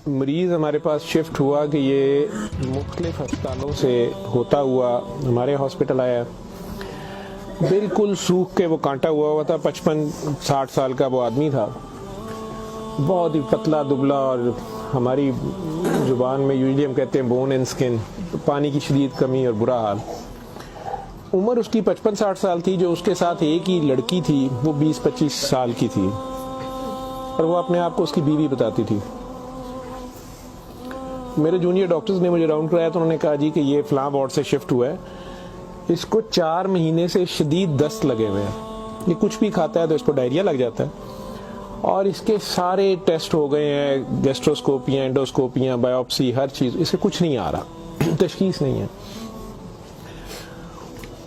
مریض ہمارے پاس شفٹ ہوا کہ یہ مختلف ہسپتالوں سے ہوتا ہوا ہمارے ہاسپٹل آیا. بالکل سوکھ کے وہ کانٹا ہوا تھا. 55-60 سال کا وہ آدمی تھا, بہت ہی پتلا دبلا, اور ہماری زبان میں یوزلی ہم کہتے ہیں بون اینڈ سکن. پانی کی شدید کمی اور برا حال. عمر اس کی 55-60 سال تھی. جو اس کے ساتھ ایک ہی لڑکی تھی وہ 20-25 سال کی تھی, اور وہ اپنے آپ کو اس کی بیوی بتاتی تھی. میرے جونیئر ڈاکٹرز نے مجھے راؤنڈ کرایا تو انہوں نے کہا جی کہ یہ فلاں وارڈ سے شفٹ ہوا ہے, اس کو 4 مہینے سے شدید دست لگے ہوئے ہیں, یہ کچھ بھی کھاتا ہے تو اس کو ڈائریا لگ جاتا ہے, اور اس کے سارے ٹیسٹ ہو گئے ہیں, گیسٹروسکوپیاں, انڈوسکوپیاں, بایوپسی, ہر چیز, اس سے کچھ نہیں آ رہا, تشخیص نہیں ہے.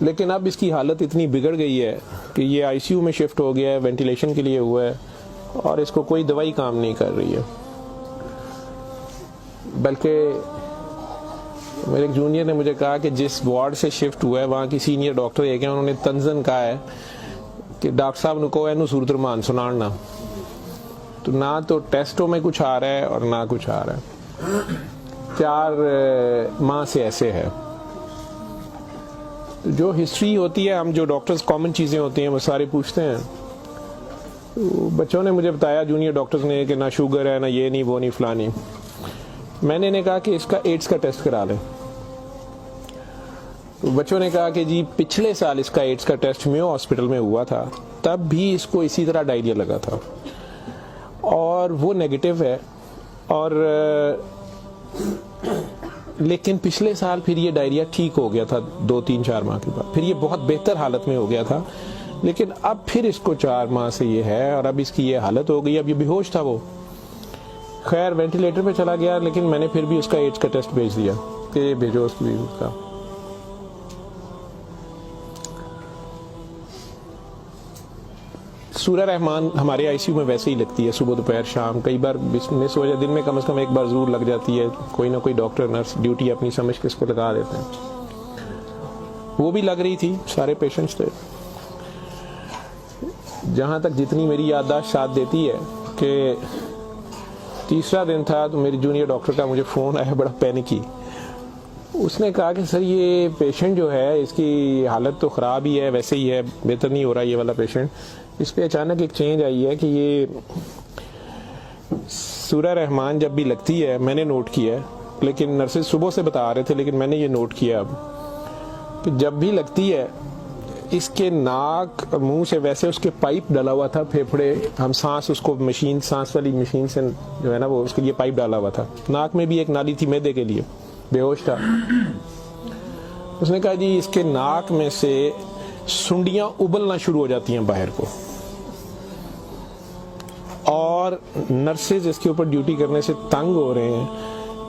لیکن اب اس کی حالت اتنی بگڑ گئی ہے کہ یہ آئی سی یو میں شفٹ ہو گیا ہے, وینٹیلیشن کے لیے ہوا ہے, اور اس کو کوئی دوائی کام نہیں کر رہی ہے. بلکہ میرے ایک جونیئر نے مجھے کہا کہ جس وارڈ سے شفٹ ہوا ہے وہاں کی سینئر ڈاکٹر ایک ہیں, انہوں نے تنزن کہا ہے کہ ڈاکٹر صاحب نے کہو اینو صورت رمان سنانا. تو نہ تو ٹیسٹوں میں کچھ آ رہا ہے اور نہ کچھ آ رہا ہے. 4 ماہ سے ایسے ہے. جو ہسٹری ہوتی ہے, ہم جو ڈاکٹرز کامن چیزیں ہوتی ہیں وہ سارے پوچھتے ہیں. تو بچوں نے مجھے بتایا, جونیئر ڈاکٹرز نے, کہ نہ شوگر ہے, نہ یہ نہیں, وہ نہیں, فلانی. میں نے انہیں کہا کہ اس کا ایڈز کا ٹیسٹ کرا لیں. تو بچوں نے کہا کہ جی پچھلے سال اس کا ایڈز کا ٹیسٹ میو ہاسپٹل میں ہوا تھا, تب بھی اس کو اسی طرح ڈائریا لگا تھا, اور وہ نیگیٹو ہے, اور لیکن پچھلے سال پھر یہ ڈائریا ٹھیک ہو گیا تھا 2-3-4 ماہ کے بعد, پھر یہ بہت بہتر حالت میں ہو گیا تھا. لیکن اب پھر اس کو 4 ماہ سے یہ ہے, اور اب اس کی یہ حالت ہو گئی. اب یہ بے ہوش تھا, وہ خیر وینٹیلیٹر پہ چلا گیا, لیکن میں نے پھر بھی اس کا ایڈز کا ٹیسٹ بھیج دیا کہ یہ بھیجو اس کی بیوی کا. سورہ رحمان ہمارے آئی سی یو میں ویسے ہی لگتی ہے, صبح دوپہر شام, کئی بار مس ہو جائے, دن میں کم از کم ایک بار ضرور لگ جاتی ہے. کوئی نہ کوئی ڈاکٹر نرس ڈیوٹی اپنی سمجھ کے اس کو لگا دیتے ہیں. وہ بھی لگ رہی تھی, سارے پیشنٹس تھے. جہاں تک جتنی میری یادداشت ساتھ دیتی ہے کہ تیسرا دن تھا تو میری جونیئر ڈاکٹر کا مجھے فون آیا, بڑا پینک ہی. اس نے کہا کہ سر یہ پیشنٹ جو ہے اس کی حالت تو خراب ہی ہے, ویسے ہی ہے, بہتر نہیں ہو رہا یہ والا پیشنٹ. اس پہ اچانک ایک چینج آئی ہے کہ یہ سورہ رحمان جب بھی لگتی ہے, میں نے نوٹ کیا ہے, لیکن نرسز صبح سے بتا رہے تھے, لیکن میں نے یہ نوٹ کیا اب کہ جب بھی لگتی ہے اس کے ناک اور منہ سے ویسے اس کے پائپ ڈالا ہوا تھا, پھیپھڑے, ہم سانس اس کو مشین, سانس والی مشین سے جو ہے نا وہ اس کے لیے پائپ ڈالا ہوا تھا. ناک میں بھی ایک نالی تھی معدے کے لیے, بے ہوش تھا. اس نے کہا جی اس کے ناک میں سے سنڈیاں ابلنا شروع ہو جاتی ہیں باہر کو, اور نرسز اس کے اوپر ڈیوٹی کرنے سے تنگ ہو رہے ہیں.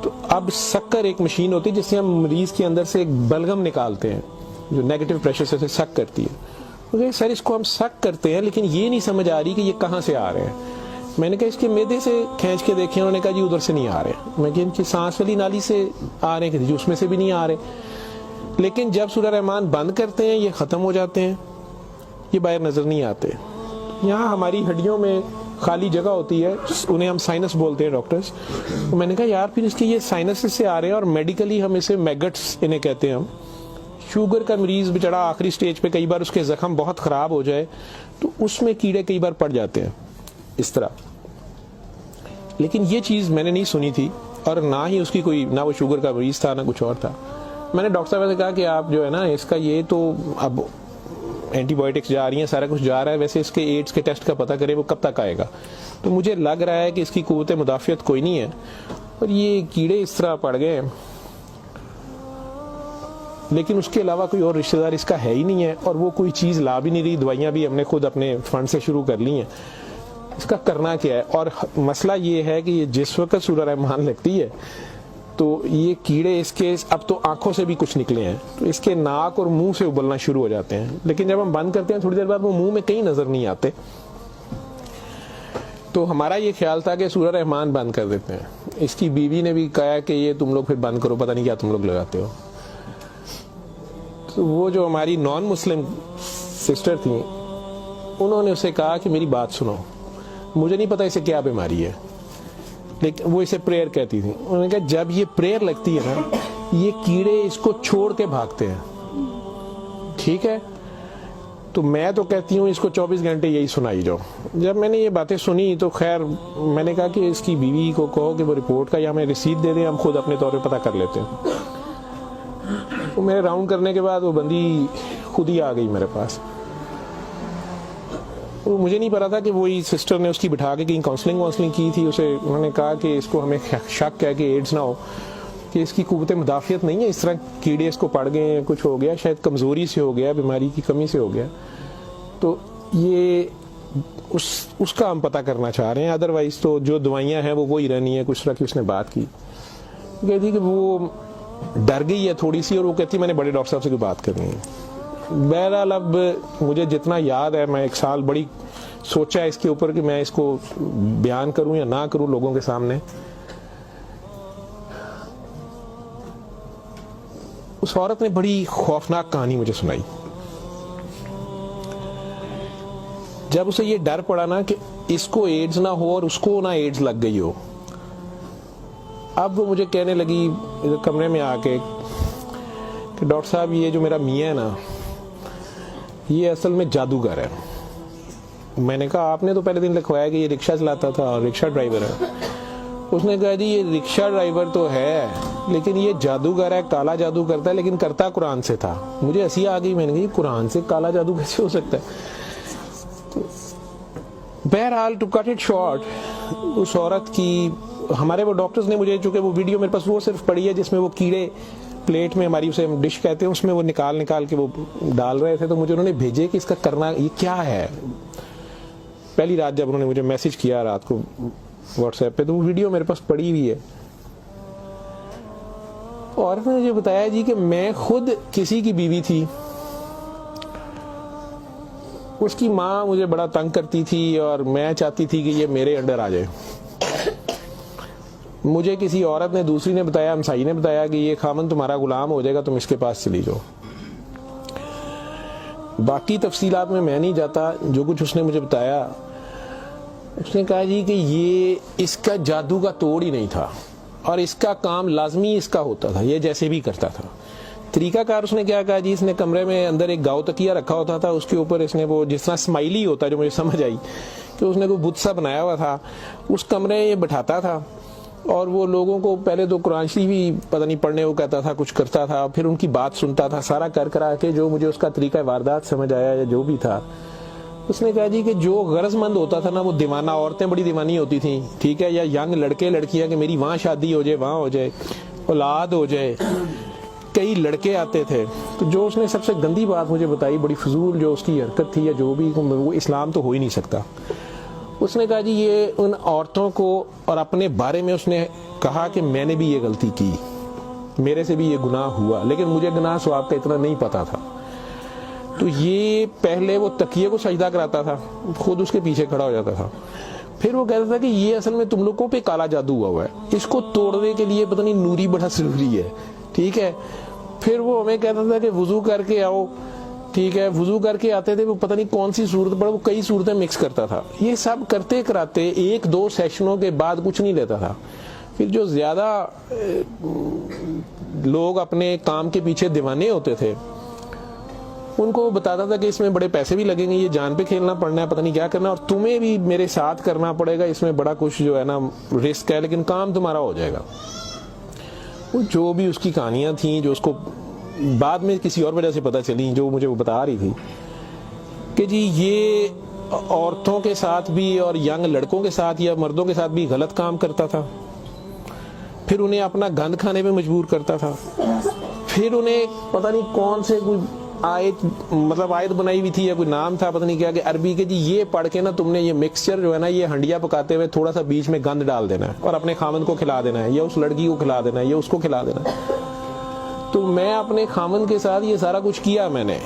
تو اب سکر ایک مشین ہوتی ہے جس سے ہم مریض کے اندر سے ایک بلغم نکالتے ہیں جو نیگیٹو پریشر سے سک کرتی ہے. سر اس کو ہم سک کرتے ہیں, لیکن یہ نہیں سمجھ آ رہی کہ یہ کہاں سے آ رہے ہیں. میں نے کہا اس کے معدے سے کھینچ کے دیکھیں. انہوں نے کہا جی ادھر سے نہیں آ رہے. میں کہ ان کی سانس والی نالی سے آ رہے ہیں, کہ اس میں سے بھی نہیں آ رہے. لیکن جب سورہ رحمان بند کرتے ہیں یہ ختم ہو جاتے ہیں, یہ باہر نظر نہیں آتے. یہاں ہماری ہڈیوں میں خالی جگہ ہوتی ہے, انہیں ہم سائنس بولتے ہیں ڈاکٹرز. میں نے کہا یار پھر اس کے یہ سائنس سے آ رہے ہیں, اور میڈیکلی ہم اسے میگٹس انہیں کہتے ہیں. ہم شوگر کا مریض بچڑا آخری سٹیج پہ, کئی بار اس کے زخم بہت خراب ہو جائے تو اس میں کیڑے کئی بار پڑ جاتے ہیں اس طرح. لیکن یہ چیز میں نے نہیں سنی تھی, اور نہ ہی اس کی کوئی, نہ وہ شوگر کا مریض تھا نہ کچھ اور تھا. میں نے ڈاکٹر صاحب سے کہا کہ آپ جو ہے نا اس کا یہ تو اب اینٹی بایوٹکس جا رہی ہیں, سارا کچھ جا رہا ہے, ویسے اس کے ایڈز کے ٹیسٹ کا پتہ کرے وہ کب تک آئے گا. تو مجھے لگ رہا ہے کہ اس کی قوت مدافعت کوئی نہیں ہے, اور یہ کیڑے اس طرح پڑ گئے ہیں, لیکن اس کے علاوہ کوئی اور رشتہ دار اس کا ہے ہی نہیں ہے, اور وہ کوئی چیز لا بھی نہیں رہی. دوائیاں بھی ہم نے خود اپنے فنڈ سے شروع کر لی ہیں. اس کا کرنا کیا ہے؟ اور مسئلہ یہ ہے کہ یہ جس وقت سورہ رحمان لگتی ہے تو یہ کیڑے اس کے اب تو آنکھوں سے بھی کچھ نکلے ہیں, تو اس کے ناک اور منہ سے ابلنا شروع ہو جاتے ہیں. لیکن جب ہم بند کرتے ہیں تھوڑی دیر بعد وہ منہ میں کہیں نظر نہیں آتے. تو ہمارا یہ خیال تھا کہ سورہ رحمان بند کر دیتے ہیں. اس کی بیوی نے بھی کہا کہ یہ تم لوگ پھر بند کرو, پتہ نہیں کیا تم لوگ لگاتے ہو. تو وہ جو ہماری نان مسلم سسٹر تھیں, انہوں نے اسے کہا کہ میری بات سنو, مجھے نہیں پتا اسے کیا بیماری ہے, لیکن وہ اسے پریئر کہتی تھی. انہوں نے کہا جب یہ پریئر لگتی ہے نا یہ کیڑے اس کو چھوڑ کے بھاگتے ہیں, ٹھیک ہے. تو میں تو کہتی ہوں اس کو 24 گھنٹے یہی سنائی جاؤ. جب میں نے یہ باتیں سنی تو خیر میں نے کہا کہ اس کی بیوی کو کہو کہ وہ رپورٹ کا یا ہمیں رسید دے دیں, ہم خود اپنے طور پہ پتہ کر لیتے ہیں. تو میرے راؤنڈ کرنے کے بعد وہ بندی خود ہی آ گئی میرے پاس. مجھے نہیں پتا تھا کہ وہی سسٹر نے اس کی بٹھا کے کہیں کاؤنسلنگ کی تھی. اسے انہوں نے کہا کہ اس کو ہمیں شک ہے کہ ایڈز نہ ہو, کہ اس کی قوت مدافعت نہیں ہے, اس طرح کیڑے اس کو پڑ گئے ہیں, کچھ ہو گیا, شاید کمزوری سے ہو گیا, بیماری کی کمی سے ہو گیا. تو یہ اس کا ہم پتہ کرنا چاہ رہے ہیں. ادروائز تو جو دوائیاں ہیں وہ وہی رہنی ہے. کچھ طرح کی اس نے بات کی, کہتی کہ وہ ڈر گئی ہے تھوڑی سی, اور وہ کہتی میں نے بڑے ڈاکٹر صاحب سے کوئی بات کرنی ہے. بہرحال اب مجھے جتنا یاد ہے, میں 1 سال بڑی سوچا اس کے اوپر کہ میں اس کو بیان کروں یا نہ کروں لوگوں کے سامنے. اس عورت نے بڑی خوفناک کہانی مجھے سنائی. جب اسے یہ ڈر پڑا نا کہ اس کو ایڈز نہ ہو اور اس کو نہ ایڈز لگ گئی ہو, اب وہ مجھے کہنے لگی کمرے میں آ کے کہ ڈاکٹر صاحب یہ جو میرا میاں ہے نا یہ اصل میں جادوگر ہے. میں نے کہا آپ نے تو پہلے دن لکھوایا کہ یہ رکشہ چلاتا تھا اور رکشہ ڈرائیور ہے. اس نے کہا جی یہ رکشہ ڈرائیور تو ہے لیکن یہ جادوگر ہے, کالا جادو کرتا ہے, لیکن کرتا قرآن سے تھا. مجھے ہنسی آ گئی. میں نے کہا قرآن سے کالا جادو کیسے ہو سکتا ہے. بہرحال ٹو کٹ اٹ شارٹ, اس عورت کی ہمارے وہ ڈاکٹرز نے مجھے, چونکہ وہ ویڈیو میرے پاس وہ صرف پڑی ہے جس میں وہ کیڑے پلیٹ میں, ہماری اسے ڈش کہتے ہیں, اس میں وہ نکال کے وہ ڈال رہے تھے. تو مجھے انہوں نے بھیجے کہ اس کا کرنا یہ کیا ہے. پہلی رات جب انہوں نے مجھے میسج کیا رات کو واٹس ایپ پہ, تو وہ ویڈیو میرے پاس پڑی ہوئی ہے. عورت نے مجھے بتایا جی کہ میں خود کسی کی بیوی تھی, اس کی ماں مجھے بڑا تنگ کرتی تھی اور میں چاہتی تھی کہ یہ میرے انڈر آ جائے. مجھے کسی عورت نے, دوسری نے بتایا, ہمسائی نے بتایا کہ یہ خامن تمہارا غلام ہو جائے گا, تم اس کے پاس چلی جاؤ. باقی تفصیلات میں نہیں جاتا. جو کچھ اس نے مجھے بتایا, اس نے کہا جی کہ یہ اس کا جادو کا توڑ ہی نہیں تھا اور اس کا کام لازمی اس کا ہوتا تھا, یہ جیسے بھی کرتا تھا. طریقہ کار اس نے کیا کہا جی, اس نے کمرے میں اندر ایک گاؤ تکیہ رکھا ہوتا تھا, اس کے اوپر اس نے وہ جس طرح اسمائلی ہوتا ہے, جو مجھے سمجھ آئی کہ اس نے کوئی بت سا بنایا ہوا تھا, اس کمرے میں یہ بٹھاتا تھا اور وہ لوگوں کو پہلے تو قرآن شریف بھی پتہ نہیں پڑھنے کو کہتا تھا, کچھ کرتا تھا, پھر ان کی بات سنتا تھا. سارا کرا کے جو مجھے اس کا طریقہ واردات سمجھ آیا یا جو بھی تھا, اس نے کہا جی کہ جو غرض مند ہوتا تھا نا وہ دیوانہ, عورتیں بڑی دیوانی ہوتی تھیں, ٹھیک ہے, یا ینگ لڑکے لڑکیاں کہ میری وہاں شادی ہو جائے, وہاں ہو جائے, اولاد ہو جائے. کئی لڑکے آتے تھے. تو جو اس نے سب سے گندی بات مجھے بتائی, بڑی فضول جو اس کی حرکت تھی یا جو بھی, وہ اسلام تو ہو ہی نہیں سکتا. اس نے کہا جی یہ ان عورتوں کو, اور اپنے بارے میں اس نے کہا کہ میں نے بھی یہ غلطی کی, میرے سے بھی یہ گناہ ہوا, لیکن مجھے گناہ ثواب کا اتنا نہیں پتا تھا. تو یہ پہلے وہ تکیے کو سجدہ کراتا تھا, خود اس کے پیچھے کھڑا ہو جاتا تھا. پھر وہ کہتا تھا کہ یہ اصل میں تم لوگوں پہ کالا جادو ہوا ہے, اس کو توڑنے کے لیے پتہ نہیں نوری بڑا ضروری ہے, ٹھیک ہے. پھر وہ ہمیں کہتا تھا کہ وضو کر کے آؤ, ٹھیک ہے. وضو کر کے آتے تھے, وہ پتہ نہیں کون سی صورت پڑا, وہ کئی صورتیں مکس کرتا تھا. یہ سب کرتے کراتے 1-2 سیشنوں کے بعد کچھ نہیں لیتا تھا. پھر جو زیادہ لوگ اپنے کام کے پیچھے دیوانے ہوتے تھے, ان کو وہ بتاتا تھا کہ اس میں بڑے پیسے بھی لگیں گے, یہ جان پہ کھیلنا پڑنا ہے, پتہ نہیں کیا کرنا, اور تمہیں بھی میرے ساتھ کرنا پڑے گا, اس میں بڑا کچھ جو ہے نا رسک ہے, لیکن کام تمہارا ہو جائے گا. جو بھی اس کی کہانیاں تھیں, جو اس کو بعد میں کسی اور وجہ سے پتہ چلی, جو مجھے وہ بتا رہی تھی کہ جی یہ عورتوں کے ساتھ بھی اور ینگ لڑکوں کے ساتھ یا مردوں کے ساتھ بھی غلط کام کرتا تھا. پھر انہیں اپنا گند کھانے پہ مجبور کرتا تھا. پھر انہیں پتہ نہیں کون سے کوئی آیت بنائی ہوئی تھی یا کوئی نام تھا, پتہ نہیں کیا, کہ عربی کے جی یہ پڑھ کے نا تم نے یہ مکسچر جو ہے نا, یہ ہنڈیا پکاتے ہوئے تھوڑا سا بیچ میں گند ڈال دینا ہے اور اپنے خامن کو کھلا دینا ہے, یا اس لڑکی کو کھلا دینا ہے, یا اس کو کھلا دینا ہے. تو میں اپنے خامن کے ساتھ یہ سارا کچھ کیا میں نے.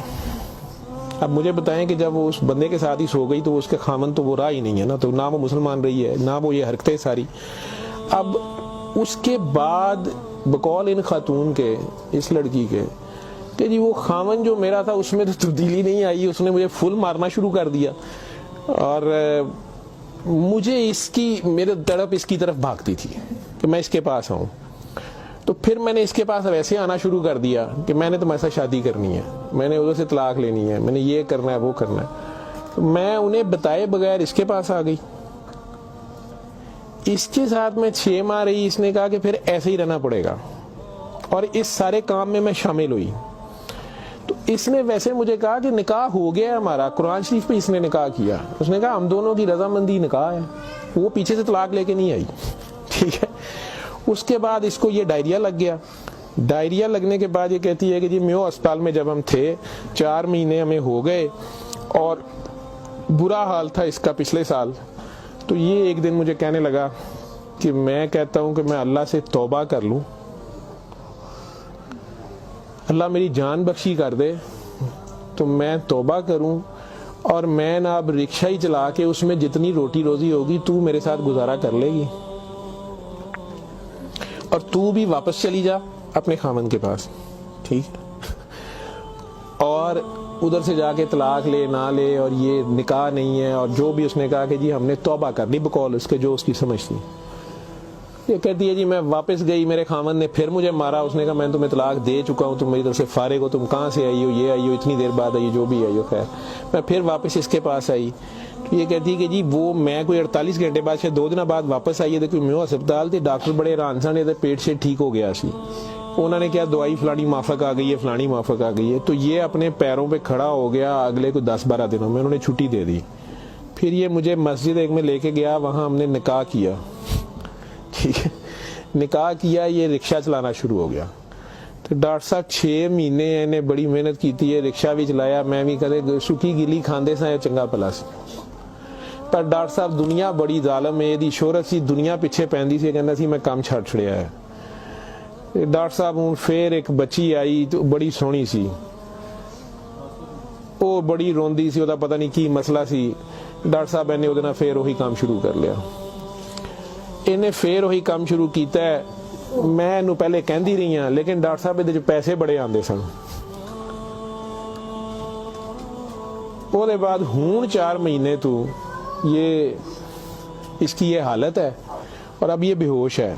اب مجھے بتائیں کہ جب وہ اس بندے کے ساتھ ہی سو گئی تو اس کے خامن تو وہ رہا ہی نہیں ہے نا, تو نہ وہ مسلمان رہی ہے, نہ وہ یہ حرکتیں ساری. اب اس کے بعد بقول ان خاتون کے, اس لڑکی کے, کہ جی وہ خامن جو میرا تھا اس میں تو تبدیلی نہیں آئی, اس نے مجھے فل مارنا شروع کر دیا. اور مجھے اس کی میرے تڑپ اس کی طرف بھاگتی تھی کہ میں اس کے پاس آؤں. تو پھر میں نے اس کے پاس ویسے آنا شروع کر دیا کہ میں نے تمہارے ساتھ شادی کرنی ہے, میں نے ادھر سے طلاق لینی ہے, میں نے یہ کرنا ہے وہ کرنا ہے. تو میں انہیں بتائے بغیر اس کے پاس آ گئی. اس کے ساتھ میں 6 ماہ رہی. اس نے کہا کہ پھر ایسے ہی رہنا پڑے گا, اور اس سارے کام میں شامل ہوئی. تو اس نے ویسے مجھے کہا کہ نکاح ہو گیا ہے ہمارا, قرآن شریف پہ اس نے نکاح کیا. اس نے کہا ہم دونوں کی رضامندی نکاح ہے, وہ پیچھے سے طلاق لے کے نہیں آئی. ٹھیک ہے. اس کے بعد اس کو یہ ڈائریا لگ گیا. ڈائریا لگنے کے بعد یہ کہتی ہے کہ جی میو اسپتال میں جب ہم تھے 4 مہینے ہمیں ہو گئے, اور برا حال تھا اس کا پچھلے سال. تو یہ ایک دن مجھے کہنے لگا کہ میں کہتا ہوں کہ میں اللہ سے توبہ کر لوں, اللہ میری جان بخشی کر دے, تو میں توبہ کروں, اور میں نا اب رکشہ ہی چلا کے اس میں جتنی روٹی روزی ہوگی تو میرے ساتھ گزارا کر لے گی, اور تو بھی واپس چلی جا اپنے خاوند کے پاس. ٹھیک. اور ادھر سے جا کے طلاق لے نہ لے, اور یہ نکاح نہیں ہے, اور جو بھی اس نے کہا کہ جی ہم نے توبہ کر لی بقول اس کے جو اس کی سمجھ تھی. یہ کہتی ہے جی میں واپس گئی, میرے خاوند نے پھر مجھے مارا. اس نے کہا میں تمہیں طلاق دے چکا ہوں, تم میری طرف سے فارغ ہو, تم کہاں سے آئی ہو, یہ آئی ہو, اتنی دیر بعد آئی, جو بھی آئی ہو. خیر میں پھر واپس اس کے پاس آئی. یہ کہتی ہے کہ جی وہ میں کوئی 48 گھنٹے بعد شاید 2 دن بعد واپس آئی ہے. دیکھو میو ہسپتال تھی, ڈاکٹر بڑے حیران سن, پیٹ سے ٹھیک ہو گیا سی. انہوں نے کیا دوائی فلانی مافک آ گئی ہے, فلانی مافک آ گئی ہے. تو یہ اپنے پیروں پہ کھڑا ہو گیا. اگلے کوئی 10-12 دنوں میں انہوں نے چھٹی دے دی. پھر یہ مجھے مسجد ایک میں لے کے گیا, وہاں ہم نے نکاح کیا. ٹھیک ہے. نکاح کیا, یہ رکشہ چلانا شروع ہو گیا. تو ڈاکٹر صاحب 6 مہینے انہیں بڑی محنت کی تھی, رکشہ بھی چلایا, میں بھی کرے سکی گلی کھاندے سا چنگا پلا سی. پر ڈاکٹر صاحب دنیا بڑی ظالم ہے, دی شہرت سی دنیا پیچھے پہنتی سی, کہنا سی میں کام چھڑ چھڑیا ہے. ڈاکٹر صاحب ہوں پھر ایک بچی آئی تو بڑی سونی سی, وہ بڑی روندی سی, وہ پتہ نہیں کی مسئلہ سی. ڈاکٹر صاحب نے وہ پھر وہی کام شروع کر لیا. انہیں پھر وہی کام شروع کیتا ہے. میں انہوں پہلے کہندی رہی ہوں, لیکن ڈاکٹر صاحب یہ پیسے بڑے آندے سن. وہ دے بعد ہون 4 مہینے تو یہ اس کی یہ حالت ہے, اور اب یہ بے ہوش ہے.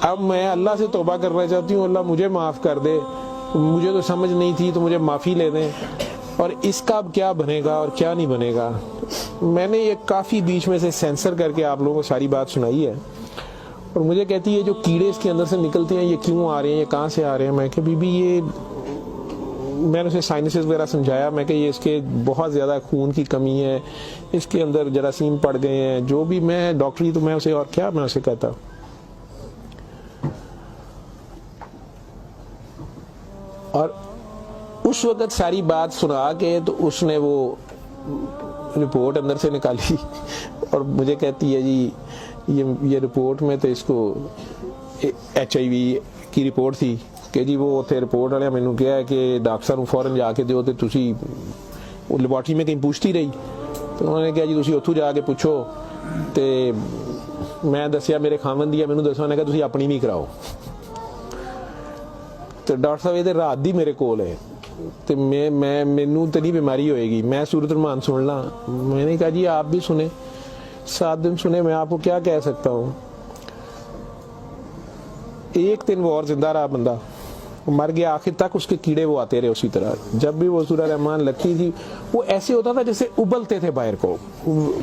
اب میں اللہ سے توبہ کرنا چاہتی ہوں, اللہ مجھے معاف کر دے, مجھے تو سمجھ نہیں تھی, تو مجھے معافی لے دیں. اور اس کا اب کیا بنے گا اور کیا نہیں بنے گا. میں نے یہ کافی بیچ میں سے سینسر کر کے آپ لوگوں کو ساری بات سنائی ہے. اور مجھے کہتی ہے جو کیڑے اس کے اندر سے نکلتے ہیں یہ کیوں آ رہے ہیں, یہ کہاں سے آ رہے ہیں. میں کہ بی بی یہ میں نے اسے سائنسز وغیرہ سمجھایا. میں کہ یہ اس کے بہت زیادہ خون کی کمی ہے, اس کے اندر جراثیم پڑ گئے ہیں, جو بھی. میں ڈاکٹری تو میں اسے اور کیا میں اسے کہتا. اور اس وقت ساری بات سنا کے تو اس نے وہ رپورٹ اندر سے نکالی, اور مجھے کہتی ہے جی یہ رپورٹ میں تو اس کو HIV کی رپورٹ تھی کہ جی وہ اتنے رپورٹ والے مینوں کہا ہے کہ ڈاکٹر صاحب فوراً جا کے دیو, تو تسی وہ لیبارٹری میں کہیں پوچھتی رہی. تو انہوں نے کہا جی تسی اتھوں جا کے پوچھو. تو میں دسیا میرے خاوند دی, مینوں دسو, نے کہا تسی اپنی بھی کراؤ. تو ڈاکٹر صاحب یہ رات دی میرے کول ہے, تو مینوں تو نہیں بیماری ہوئے گی, میں صورت المان سن لا. میں نے کہا جی آپ بھی سنیں, 7 دن سنے, میں آپ کو کیا کہہ سکتا ہوں. ایک دن وہ اور زندہ رہا, بندہ مر گیا. آخر تک اس کے کیڑے وہ آتے رہے اسی طرح. جب بھی وہ سورہ رحمان لگتی تھی وہ ایسے ہوتا تھا جیسے ابلتے تھے باہر کو,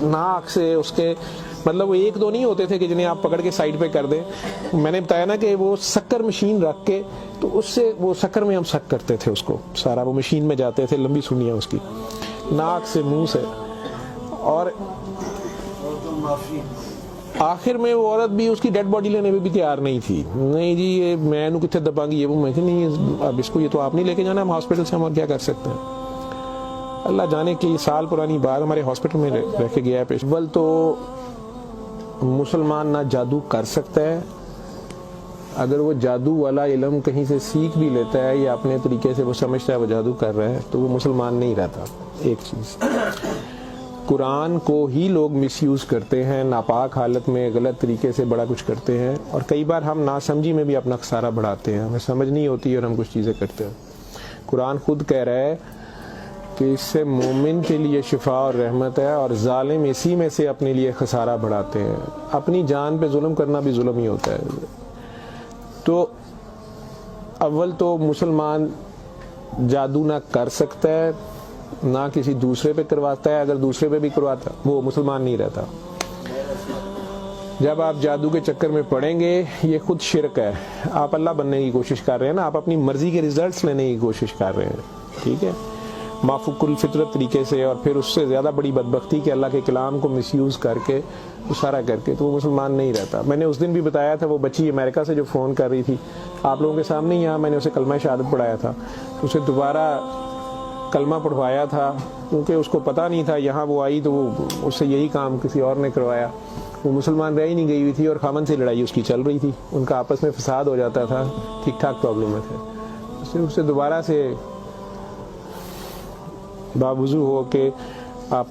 ناک سے اس کے, مطلب وہ 1-2 نہیں ہوتے تھے کہ جنہیں آپ پکڑ کے سائڈ پہ کر دیں. میں نے بتایا نا کہ وہ شکر مشین رکھ کے, تو اس سے وہ شکر میں ہم سک کرتے تھے اس کو سارا, وہ مشین میں جاتے تھے, لمبی سنیاں اس کی, ناک سے منہ سے. اور آخر میں وہ عورت بھی اس کی ڈیڈ باڈی لینے میں بھی تیار نہیں تھی. نہیں جی یہ میں انہوں کتنے دباں گی, یہ وہ. میں کہ نہیں اب اس کو, یہ تو آپ نہیں لے کے جانا, ہم ہاسپٹل سے ہم اور کیا کر سکتے ہیں. اللہ جانے کی سال پرانی بات ہمارے ہاسپٹل میں رہ کے گیا ہے پیش. اول تو مسلمان نہ جادو کر سکتا ہے, اگر وہ جادو والا علم کہیں سے سیکھ بھی لیتا ہے یا اپنے طریقے سے وہ سمجھتا ہے وہ جادو کر رہا ہے, تو وہ مسلمان نہیں رہتا. ایک چیز, قرآن کو ہی لوگ مس یوز کرتے ہیں, ناپاک حالت میں غلط طریقے سے بڑا کچھ کرتے ہیں, اور کئی بار ہم ناسمجھی میں بھی اپنا خسارہ بڑھاتے ہیں, ہمیں سمجھ نہیں ہوتی اور ہم کچھ چیزیں کرتے ہیں. قرآن خود کہہ رہا ہے کہ اس سے مومن کے لیے شفا اور رحمت ہے، اور ظالم اسی میں سے اپنے لیے خسارہ بڑھاتے ہیں۔ اپنی جان پہ ظلم کرنا بھی ظلم ہی ہوتا ہے۔ تو اول تو مسلمان جادو نہ کر سکتا ہے، نہ کسی دوسرے پہ کرواتا ہے، اگر دوسرے پہ بھی کرواتا وہ مسلمان نہیں رہتا۔ جب آپ جادو کے چکر میں پڑیں گے یہ خود شرک ہے، آپ اللہ بننے کی کوشش کر رہے ہیں نا، آپ اپنی مرضی کے ریزلٹس لینے کی کوشش کر رہے ہیں، ٹھیک ہے، مافوق الفطرت طریقے سے، اور پھر اس سے زیادہ بڑی بدبختی کہ اللہ کے کلام کو مس یوز کر کے وہ سارا کر کے، تو وہ مسلمان نہیں رہتا۔ میں نے اس دن بھی بتایا تھا، وہ بچی امریکہ سے جو فون کر رہی تھی آپ لوگوں کے سامنے، یہاں میں نے اسے کلمہ شہادت پڑھایا تھا، اسے دوبارہ کلمہ پڑھوایا تھا کیونکہ اس کو پتہ نہیں تھا، یہاں وہ آئی تو وہ اس سے یہی کام کسی اور نے کروایا، وہ مسلمان رہ ہی نہیں گئی ہوئی تھی، اور خامن سے لڑائی اس کی چل رہی تھی، ان کا آپس میں فساد ہو جاتا تھا، ٹھیک ٹھاک پرابلم میں تھے، اس سے دوبارہ سے باوضو ہو کے آپ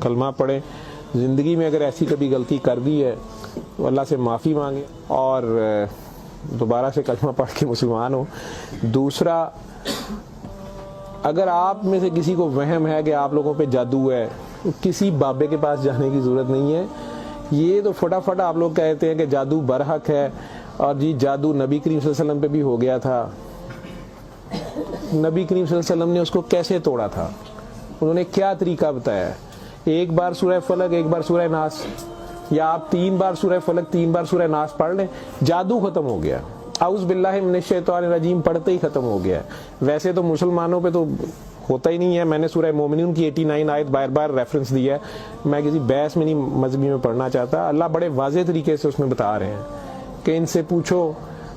کلمہ پڑھیں، زندگی میں اگر ایسی کبھی غلطی کر دی ہے تو اللہ سے معافی مانگیں اور دوبارہ سے کلمہ پڑھ کے مسلمان ہو۔ دوسرا، اگر آپ میں سے کسی کو وہم ہے کہ آپ لوگوں پہ جادو ہے، کسی بابے کے پاس جانے کی ضرورت نہیں ہے۔ یہ تو فٹافٹ آپ لوگ کہتے ہیں کہ جادو برحق ہے، اور جی جادو نبی کریم صلی اللہ علیہ وسلم پہ بھی ہو گیا تھا۔ نبی کریم صلی اللہ علیہ وسلم نے اس کو کیسے توڑا تھا، انہوں نے کیا طریقہ بتایا ہے؟ ایک بار سورہ فلق، ایک بار سورہ ناس، یا آپ 3 بار سورہ فلق 3 بار سورہ ناس پڑھ لیں، جادو ختم ہو گیا۔ اعوذ باللہ من الشیطان الرجیم پڑھتے ہی ختم ہو گیا۔ ویسے تو مسلمانوں پہ تو ہوتا ہی نہیں ہے، میں نے سورہ مومنون کی 89 آیت بار بار ریفرنس دیا ہے، میں کسی بحث میں نہیں مذہبی میں پڑھنا چاہتا، اللہ بڑے واضح طریقے سے اس میں بتا رہے ہیں کہ ان سے پوچھو،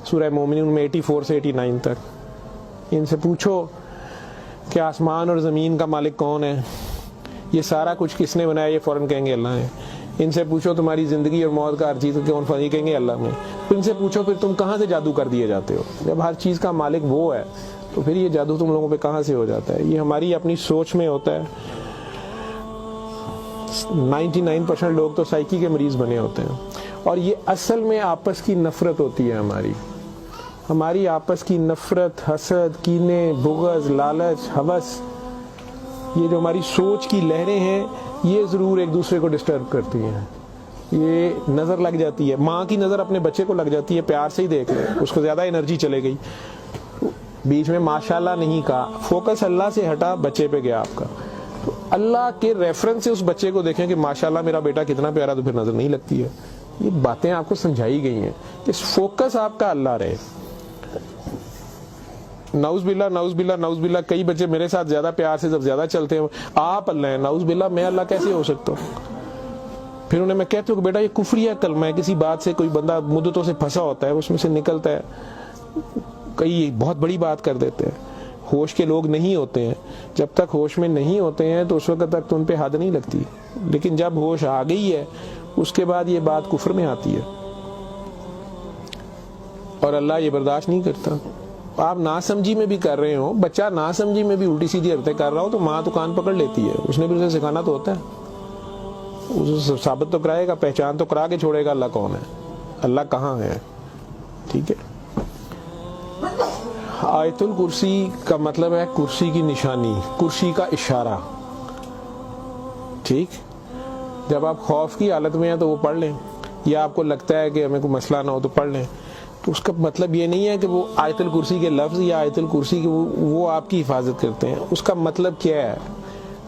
سورہ مومنون میں 84 سے 89 تک، ان سے پوچھو کہ آسمان اور زمین کا مالک کون ہے، یہ سارا کچھ کس نے بنایا، یہ فوراً کہیں گے اللہ نے۔ ان سے پوچھو تمہاری زندگی اور موت کا ہر چیز کون فانی، کہیں گے اللہ نے۔ ان سے پوچھو پھر تم کہاں سے جادو کر دیے جاتے ہو، جب ہر چیز کا مالک وہ ہے تو پھر یہ جادو تم لوگوں پہ کہاں سے ہو جاتا ہے؟ یہ ہماری اپنی سوچ میں ہوتا ہے۔ 99% لوگ تو سائیکی کے مریض بنے ہوتے ہیں، اور یہ اصل میں آپس کی نفرت ہوتی ہے، ہماری آپس کی نفرت، حسد، کینے، بغض، لالچ، ہوس، یہ جو ہماری سوچ کی لہریں ہیں یہ ضرور ایک دوسرے کو ڈسٹرب کرتی ہیں۔ یہ نظر لگ جاتی ہے، ماں کی نظر اپنے بچے کو لگ جاتی ہے، پیار سے ہی دیکھ لے، اس کو زیادہ انرجی چلے گئی، بیچ میں ماشاءاللہ نہیں کہا، فوکس اللہ سے ہٹا، بچے پہ گیا آپ کا، تو اللہ کے ریفرنس سے اس بچے کو دیکھیں کہ ماشاءاللہ میرا بیٹا کتنا پیارا، تو پھر نظر نہیں لگتی ہے۔ یہ باتیں آپ کو سمجھائی گئی ہیں کہ فوکس آپ کا اللہ رہے۔ نعوذ باللہ نعوذ باللہ نعوذ باللہ، کئی بچے میرے ساتھ زیادہ پیار سے جب زیادہ چلتے ہیں، آپ اللہ ہیں، نعوذ باللہ میں اللہ کیسے ہو سکتا ہوں؟ پھر انہیں میں کہتا ہوں کہ بیٹا یہ کفریہ کلمہ ہے، کسی بات سے کوئی بندہ مدتوں سے پھنسا ہوتا ہے، اس میں سے نکلتا ہے، کئی بہت بڑی بات کر دیتے ہیں۔ ہوش کے لوگ نہیں ہوتے ہیں، جب تک ہوش میں نہیں ہوتے ہیں تو اس وقت تک تو ان پہ حد نہیں لگتی، لیکن جب ہوش آ گئی ہے اس کے بعد یہ بات کفر میں آتی ہے، اور اللہ یہ برداشت نہیں کرتا۔ آپ ناسمجھی میں بھی کر رہے ہو، بچہ ناسمجھی میں بھی الٹی سیدھی حرکتیں کر رہا ہو تو ماں تو کان پکڑ لیتی ہے، اس نے بھی اسے سکھانا تو ہوتا ہے، اسے ثابت تو کرائے گا، پہچان تو کرا کے چھوڑے گا اللہ کون ہے، اللہ کہاں ہے، ٹھیک ہے۔ آیت الکرسی کا مطلب ہے کرسی کی نشانی، کرسی کا اشارہ، ٹھیک۔ جب آپ خوف کی حالت میں ہیں تو وہ پڑھ لیں، یا آپ کو لگتا ہے کہ ہمیں کوئی مسئلہ نہ ہو تو پڑھ لیں، تو اس کا مطلب یہ نہیں ہے کہ وہ آیت الکرسی کے لفظ یا آیت الکرسی کے وہ آپ کی حفاظت کرتے ہیں، اس کا مطلب کیا ہے؟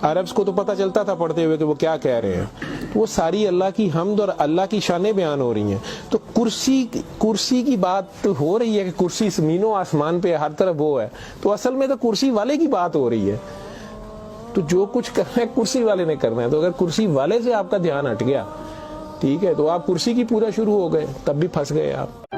عربز کو تو پتہ چلتا تھا پڑھتے ہوئے کہ وہ کیا کہہ رہے ہیں، وہ ساری اللہ کی حمد اور اللہ کی شانیں بیان ہو رہی ہیں۔ تو کرسی کی بات ہو رہی ہے کہ کرسی زمین و آسمان پہ ہر طرف وہ ہے، تو اصل میں تو کرسی والے کی بات ہو رہی ہے، تو جو کچھ کرنا ہے کرسی والے نے کرنا ہے، تو اگر کرسی والے سے آپ کا دھیان ہٹ گیا، ٹھیک ہے، تو آپ کرسی کی پوجا شروع ہو گئے، تب بھی پھنس گئے آپ۔